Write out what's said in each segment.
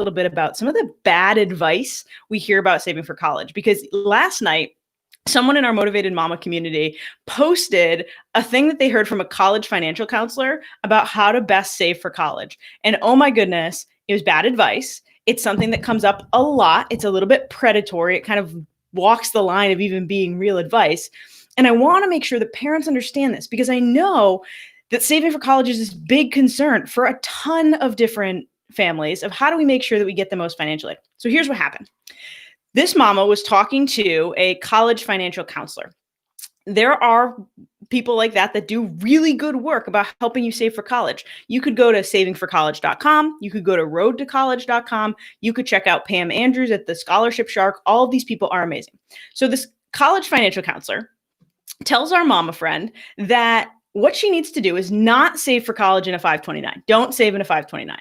little bit about some of the bad advice we hear about saving for college. Because last night, someone in our Motivated Mama community posted a thing that they heard from a college financial counselor about how to best save for college. And oh my goodness, it was bad advice. It's something that comes up a lot. It's a little bit predatory. It kind of walks the line of even being real advice. And I want to make sure that parents understand this, because I know that saving for college is this big concern for a ton of different families of how do we make sure that we get the most financial aid. So here's what happened. This mama was talking to a college financial counselor. There are people like that do really good work about helping you save for college. You could go to savingforcollege.com. You could go to roadtocollege.com. You could check out Pam Andrews at the Scholarship Shark. All of these people are amazing. So this college financial counselor tells our mama friend that what she needs to do is not save for college in a 529. Don't save in a 529.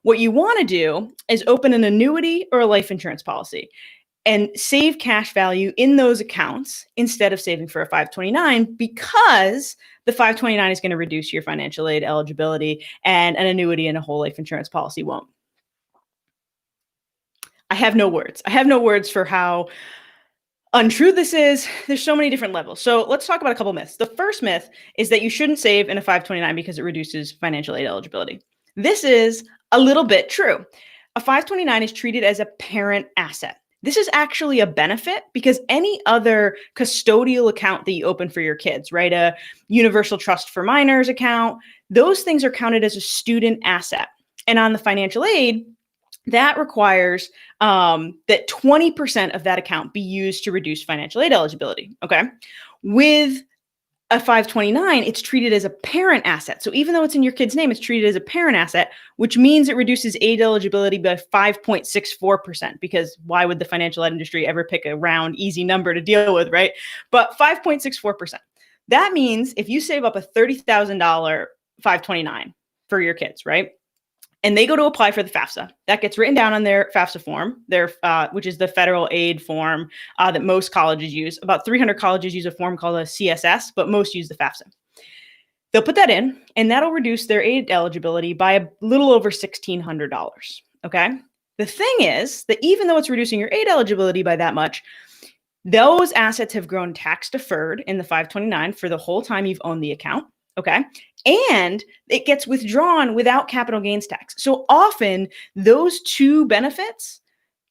What you want to do is open an annuity or a life insurance policy and save cash value in those accounts instead of saving for a 529, because the 529 is going to reduce your financial aid eligibility and an annuity and a whole life insurance policy won't. I have no words. I have no words for how untrue this is. There's so many different levels. So let's talk about a couple myths. The first myth is that you shouldn't save in a 529 because it reduces financial aid eligibility. This is a little bit true. A 529 is treated as a parent asset. This is actually a benefit because any other custodial account that you open for your kids, right? A universal trust for minors account, those things are counted as a student asset. And on the financial aid, that requires that 20% of that account be used to reduce financial aid eligibility, okay? With a 529, it's treated as a parent asset. So even though it's in your kid's name, it's treated as a parent asset, which means it reduces aid eligibility by 5.64%, because why would the financial aid industry ever pick a round, easy number to deal with, right? But 5.64%. That means if you save up a $30,000 529 for your kids, right? And they go to apply for the FAFSA. That gets written down on their FAFSA form, which is the federal aid form that most colleges use. About 300 colleges use a form called a CSS, but most use the FAFSA. They'll put that in, and that'll reduce their aid eligibility by a little over $1,600, okay? The thing is that even though it's reducing your aid eligibility by that much, those assets have grown tax deferred in the 529 for the whole time you've owned the account, okay? And it gets withdrawn without capital gains tax. So often those two benefits,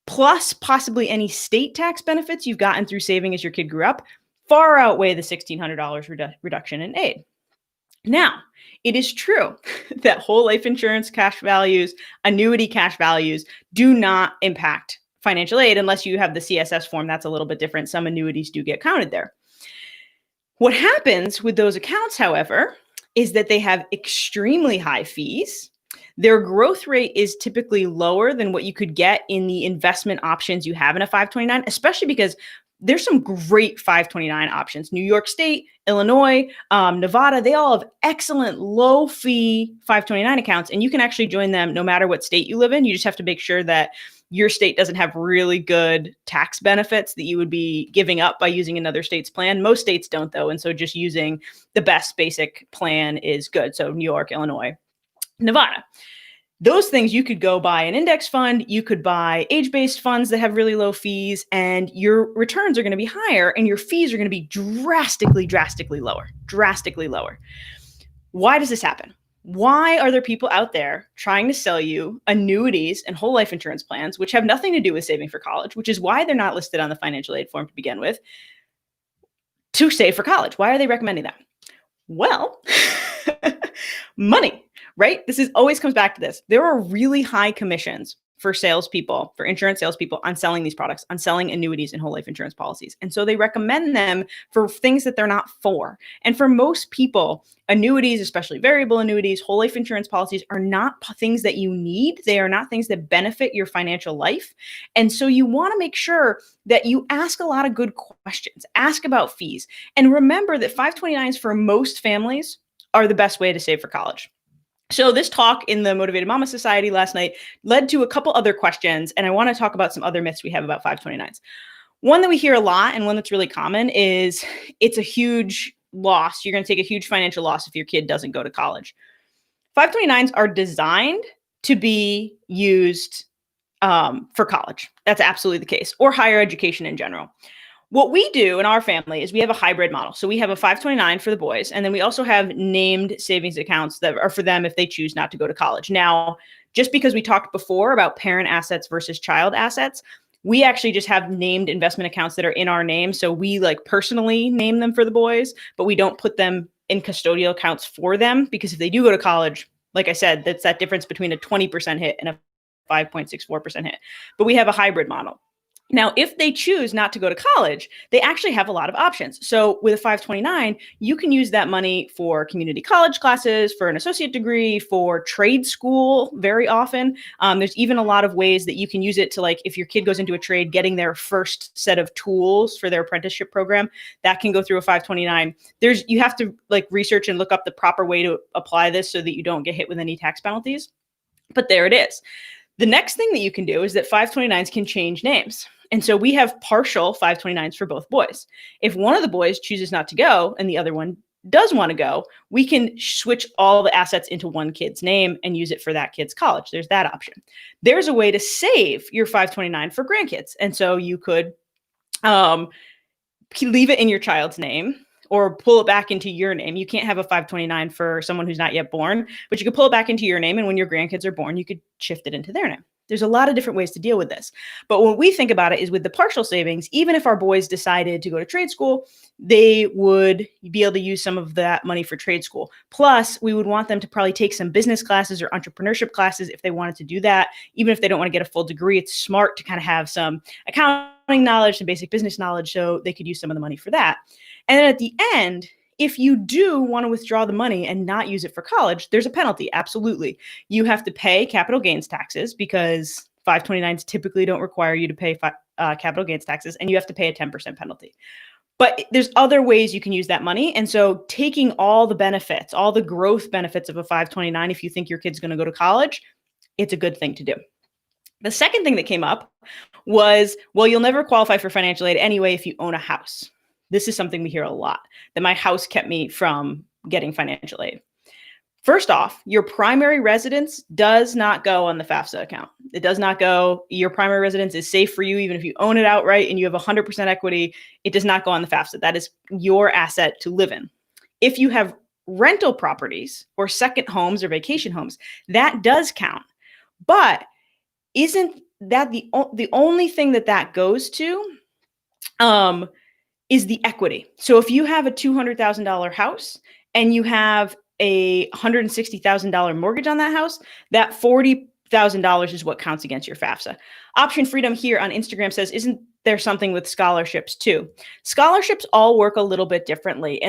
plus possibly any state tax benefits you've gotten through saving as your kid grew up, far outweigh the $1,600 reduction in aid. Now, it is true that whole life insurance cash values, annuity cash values do not impact financial aid unless you have the CSS form. That's a little bit different. Some annuities do get counted there. What happens with those accounts, however, is that they have extremely high fees. Their growth rate is typically lower than what you could get in the investment options you have in a 529, especially because there's some great 529 options. New York State, Illinois, Nevada, they all have excellent low fee 529 accounts, and you can actually join them no matter what state you live in. You just have to make sure that your state doesn't have really good tax benefits that you would be giving up by using another state's plan. Most states don't, though. And so just using the best basic plan is good. So New York, Illinois, Nevada. Those things, you could go buy an index fund, you could buy age-based funds that have really low fees, and your returns are going to be higher and your fees are going to be drastically lower. Why does this happen? Why are there people out there trying to sell you annuities and whole life insurance plans, which have nothing to do with saving for college, which is why they're not listed on the financial aid form to begin with, to save for college? Why are they recommending that? Well, money, right? This always comes back to this. There are really high commissions for salespeople, for insurance salespeople on selling these products, on selling annuities and whole life insurance policies. And so they recommend them for things that they're not for. And for most people, annuities, especially variable annuities, whole life insurance policies are not things that you need. They are not things that benefit your financial life. And so you want to make sure that you ask a lot of good questions, ask about fees. And remember that 529s for most families are the best way to save for college. So this talk in the Motivated Mama Society last night led to a couple other questions, and I want to talk about some other myths we have about 529s. One that we hear a lot and one that's really common is it's a huge loss. You're going to take a huge financial loss if your kid doesn't go to college. 529s are designed to be used for college. That's absolutely the case, or higher education in general. What we do in our family is we have a hybrid model. So we have a 529 for the boys, and then we also have named savings accounts that are for them if they choose not to go to college. Now, just because we talked before about parent assets versus child assets, we actually just have named investment accounts that are in our name. So we like personally name them for the boys, but we don't put them in custodial accounts for them, because if they do go to college, like I said, that's that difference between a 20% hit and a 5.64% hit. But we have a hybrid model. Now, if they choose not to go to college, they actually have a lot of options. So with a 529, you can use that money for community college classes, for an associate degree, for trade school very often. There's even a lot of ways that you can use it to, like, if your kid goes into a trade, getting their first set of tools for their apprenticeship program, that can go through a 529. You have to like research and look up the proper way to apply this so that you don't get hit with any tax penalties. But there it is. The next thing that you can do is that 529s can change names. And so we have partial 529s for both boys. If one of the boys chooses not to go and the other one does want to go, we can switch all the assets into one kid's name and use it for that kid's college. There's that option. There's a way to save your 529 for grandkids. And so you could leave it in your child's name or pull it back into your name. You can't have a 529 for someone who's not yet born, but you could pull it back into your name. And when your grandkids are born, you could shift it into their name. There's a lot of different ways to deal with this. But what we think about it is with the partial savings, even if our boys decided to go to trade school, they would be able to use some of that money for trade school. Plus, we would want them to probably take some business classes or entrepreneurship classes if they wanted to do that. Even if they don't want to get a full degree, it's smart to kind of have some accounting knowledge, some basic business knowledge, so they could use some of the money for that. And then at the end, if you do want to withdraw the money and not use it for college, there's a penalty. Absolutely. You have to pay capital gains taxes because 529s typically don't require you to pay capital gains taxes, and you have to pay a 10% penalty. But there's other ways you can use that money. And so taking all the benefits, all the growth benefits of a 529, if you think your kid's going to go to college, it's a good thing to do. The second thing that came up was, well, you'll never qualify for financial aid anyway if you own a house. This is something we hear a lot, that my house kept me from getting financial aid. First off, your primary residence does not go on the FAFSA account. It does not go. Your primary residence is safe for you, even if you own it outright and you have 100% equity. It does not go on the FAFSA. That is your asset to live in. If you have rental properties or second homes or vacation homes, that does count. But isn't that the only thing that goes to? Is the equity. So if you have a $200,000 house and you have a $160,000 mortgage on that house, that $40,000 is what counts against your FAFSA. Option Freedom here on Instagram says, isn't there something with scholarships too? Scholarships all work a little bit differently,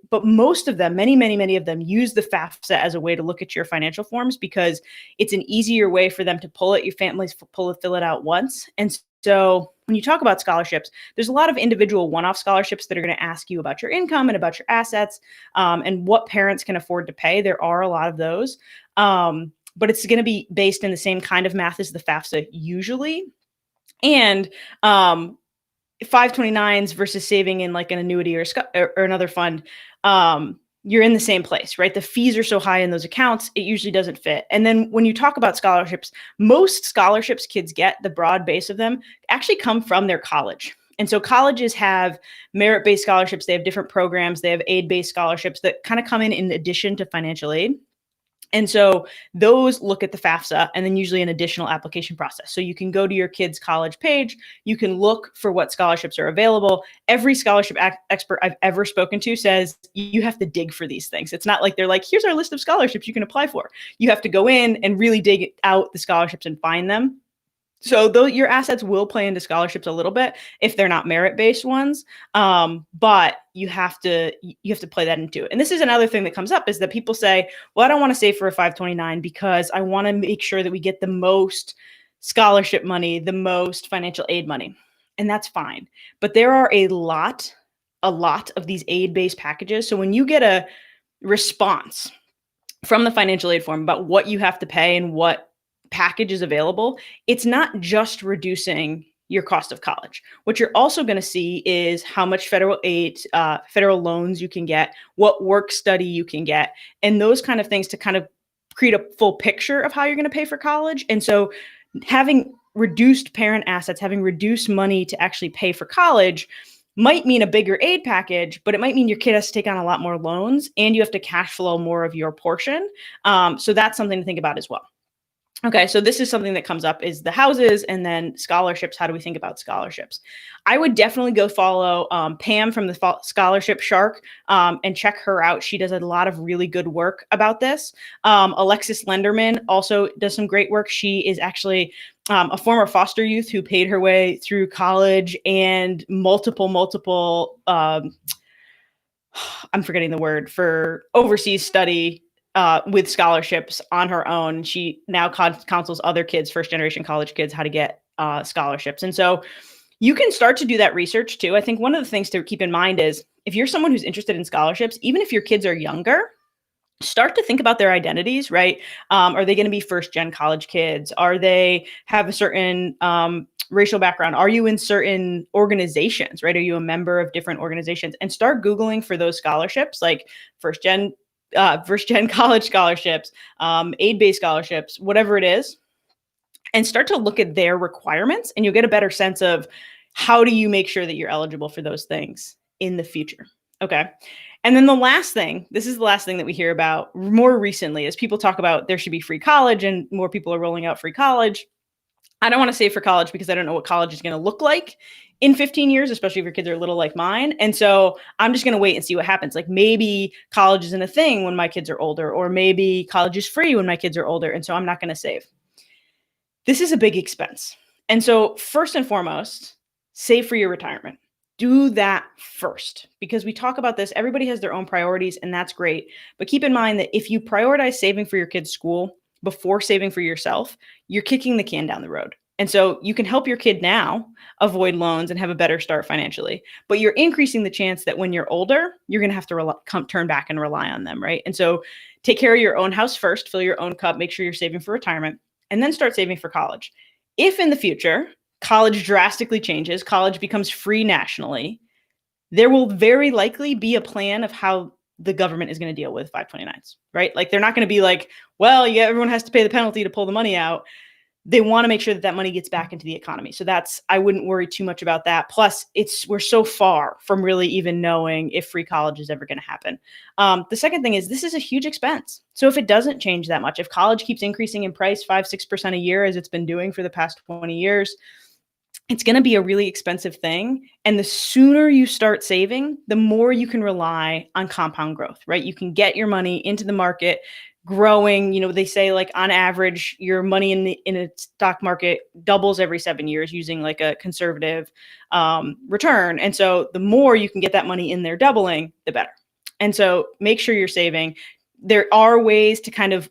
but most of them, many of them use the FAFSA as a way to look at your financial forms because it's an easier way for them to pull it. Your families fill it out once. And so when you talk about scholarships, there's a lot of individual one-off scholarships that are going to ask you about your income and about your assets and what parents can afford to pay. There are a lot of those, but it's going to be based in the same kind of math as the FAFSA usually. And 529s versus saving in like an annuity or another fund, you're in the same place, right? The fees are so high in those accounts, it usually doesn't fit. And then when you talk about scholarships, most scholarships kids get, the broad base of them, actually come from their college. And so colleges have merit-based scholarships. They have different programs. They have aid-based scholarships that kind of come in addition to financial aid. And so those look at the FAFSA and then usually an additional application process. So you can go to your kid's college page. You can look for what scholarships are available. Every scholarship expert I've ever spoken to says you have to dig for these things. It's not like they're like, here's our list of scholarships you can apply for. You have to go in and really dig out the scholarships and find them. So though your assets will play into scholarships a little bit if they're not merit-based ones, but you have to play that into it. And this is another thing that comes up is that people say, well, I don't want to save for a 529 because I want to make sure that we get the most scholarship money, the most financial aid money. And that's fine. But there are a lot of these aid-based packages. So when you get a response from the financial aid form about what you have to pay and what package is available, it's not just reducing your cost of college. What you're also going to see is how much federal aid, federal loans you can get, what work study you can get, and those kind of things to kind of create a full picture of how you're going to pay for college. And so having reduced parent assets, having reduced money to actually pay for college might mean a bigger aid package, but it might mean your kid has to take on a lot more loans and you have to cash flow more of your portion. So that's something to think about as well. Okay, so this is something that comes up is the houses and then scholarships. How do we think about scholarships? I would definitely go follow Pam from the Scholarship Shark and check her out. She does a lot of really good work about this. Alexis Lenderman also does some great work. She is actually a former foster youth who paid her way through college and multiple I'm forgetting the word for overseas study with scholarships on her own. She now counsels other kids, first generation college kids, how to get scholarships. And so you can start to do that research too. I think one of the things to keep in mind is if you're someone who's interested in scholarships, even if your kids are younger, start to think about their identities, right? Are they going to be first gen college kids? Are they have a certain racial background? Are you in certain organizations, right? Are you a member of different organizations? And start Googling for those scholarships, like first gen college scholarships, aid-based scholarships, whatever it is, and start to look at their requirements, and you'll get a better sense of how do you make sure that you're eligible for those things in the future. Okay. And then the last thing, this is the last thing that we hear about more recently, is people talk about there should be free college and more people are rolling out free college. I don't want to save for college because I don't know what college is going to look like in 15 years, especially if your kids are little like mine. And so I'm just going to wait and see what happens. Like maybe college isn't a thing when my kids are older, or maybe college is free when my kids are older. And so I'm not going to save. This is a big expense. And so first and foremost, save for your retirement. Do that first, because we talk about this. Everybody has their own priorities, and that's great. But keep in mind that if you prioritize saving for your kid's school before saving for yourself, you're kicking the can down the road. And so you can help your kid now avoid loans and have a better start financially, but you're increasing the chance that when you're older, you're going to have to turn back and rely on them, right? And so take care of your own house first, fill your own cup, make sure you're saving for retirement, and then start saving for college. If in the future, college drastically changes, college becomes free nationally, there will very likely be a plan of how the government is going to deal with 529s, right? Like they're not going to be like, well, yeah, everyone has to pay the penalty to pull the money out. They want to make sure that that money gets back into the economy. So I wouldn't worry too much about that. Plus we're so far from really even knowing if free college is ever going to happen. The second thing is this is a huge expense. So if it doesn't change that much, if college keeps increasing in price 5-6% a year, as it's been doing for the past 20 years, it's going to be a really expensive thing. And the sooner you start saving, the more you can rely on compound growth, right? You can get your money into the market growing. They say like on average, your money in a stock market doubles every 7 years using like a conservative return. And so the more you can get that money in there doubling, the better. And so make sure you're saving. There are ways to kind of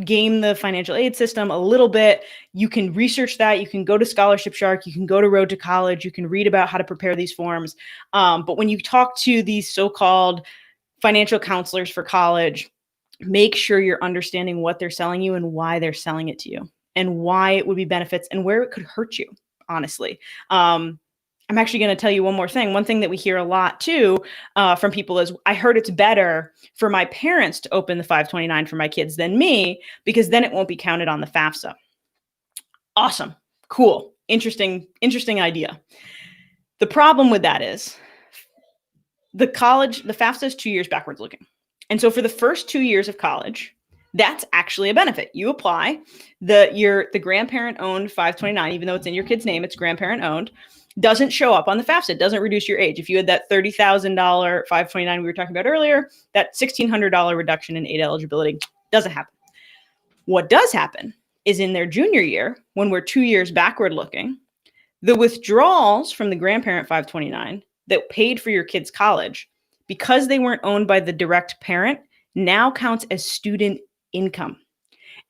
game the financial aid system a little bit. You can research that. You can go to Scholarship Shark. You can go to Road to College. You can read about how to prepare these forms. But when you talk to these so-called financial counselors for college, make sure you're understanding what they're selling you and why they're selling it to you and why it would be benefits and where it could hurt you, honestly. I'm actually going to tell you one more thing. One thing that we hear a lot too from people is, I heard it's better for my parents to open the 529 for my kids than me, because then it won't be counted on the FAFSA. Awesome. Cool. Interesting idea. The problem with that is the FAFSA is 2 years backwards looking. And so for the first 2 years of college, that's actually a benefit. You apply, the grandparent owned 529, even though it's in your kid's name, it's grandparent owned, doesn't show up on the FAFSA. It doesn't reduce your age. If you had that $30,000 529 we were talking about earlier, that $1,600 reduction in aid eligibility doesn't happen. What does happen is in their junior year, when we're 2 years backward looking, the withdrawals from the grandparent 529 that paid for your kid's college, because they weren't owned by the direct parent, now counts as student income.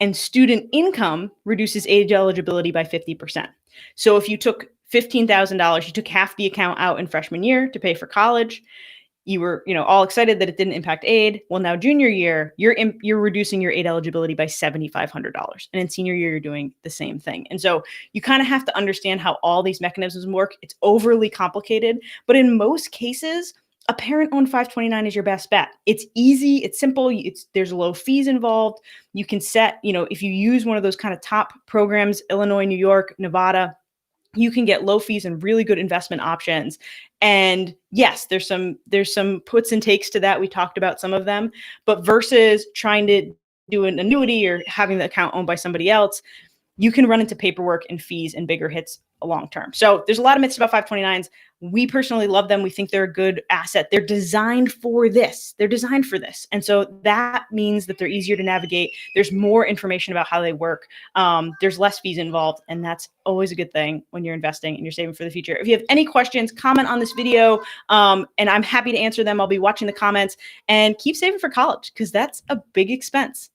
And student income reduces age eligibility by 50%. So if you took $15,000, you took half the account out in freshman year to pay for college, you were, all excited that it didn't impact aid. Well, now junior year, you're reducing your aid eligibility by $7,500. And in senior year, you're doing the same thing. And so you kind of have to understand how all these mechanisms work. It's overly complicated, but in most cases, a parent-owned 529 is your best bet. It's easy, it's simple, there's low fees involved. You can set, if you use one of those kind of top programs, Illinois, New York, Nevada, you can get low fees and really good investment options. And yes, there's some puts and takes to that. We talked about some of them, but versus trying to do an annuity or having the account owned by somebody else, you can run into paperwork and fees and bigger hits long term. So there's a lot of myths about 529s. We personally love them. We think they're a good asset. They're designed for this. They're designed for this. And so that means that they're easier to navigate. There's more information about how they work. There's less fees involved. And that's always a good thing when you're investing and you're saving for the future. If you have any questions, comment on this video, and I'm happy to answer them. I'll be watching the comments, and keep saving for college because that's a big expense.